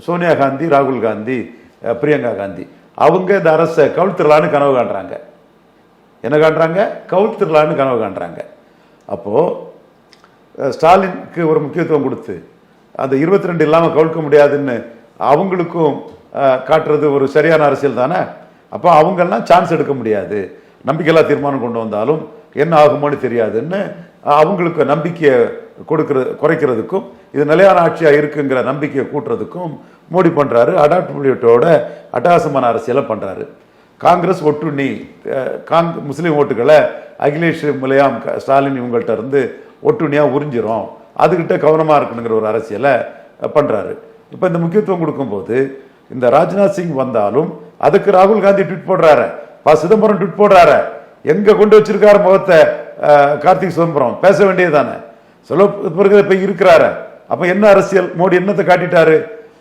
சோனியா காந்தி, ராகுல் காந்தி, பிரியங்கா காந்தி அவங்க இந்த அரசை கவுழ்த்திடலான்னு கனவு காண்றாங்க. என்ன காண்றாங்க? கவுழ்த்திடலான்னு கனவு காண்றாங்க. அப்போது ஸ்டாலினுக்கு ஒரு முக்கியத்துவம் கொடுத்து அந்த 22 இல்லாமல் கவுழ்க்க முடியாதுன்னு அவங்களுக்கும் காட்டுறது ஒரு சரியான அரசியல் தானே. அப்போ அவங்கெல்லாம் சான்ஸ் எடுக்க முடியாது, நம்பிக்கையில்லா தீர்மானம் கொண்டு வந்தாலும் என்ன ஆகுமோன்னு தெரியாதுன்னு அவங்களுக்கு நம்பிக்கையை குறைக்கிறதுக்கும் இது நிலையான ஆட்சியாக இருக்குங்கிற நம்பிக்கையை கூட்டுறதுக்கும் மோடி பண்ணுறாரு. அடாப்டபிலிட்டியோட அட்டகாசமான அரசியலை பண்ணுறாரு. காங்கிரஸ் ஒட்டுண்ணி முஸ்லீம் ஓட்டுகளை அகிலேஷ், முலையாம், ஸ்டாலின் இவங்கள்ட்ட இருந்து ஒட்டுண்ணியாக உறிஞ்சிரும், அதுக்கிட்ட கவனமாக இருக்கணுங்கிற ஒரு அரசியலை பண்ணுறாரு. இப்போ இந்த முக்கியத்துவம் கொடுக்கும்போது இந்த ராஜ்நாத் சிங் வந்தாலும் அதுக்கு ராகுல் காந்தி ட்வீட் போடுறாரு, சிதம்பரம் ட்வீட் போடுறாரு. எங்கே கொண்டு வச்சிருக்காரு முகத்தை கார்த்திக் சிதம்பரம்? பேச வேண்டியது தானே. சொல்ல பிறகு இப்போ இருக்கிறாரு. அப்போ என்ன அரசியல்? மோடி என்னத்தை காட்டிட்டாரு?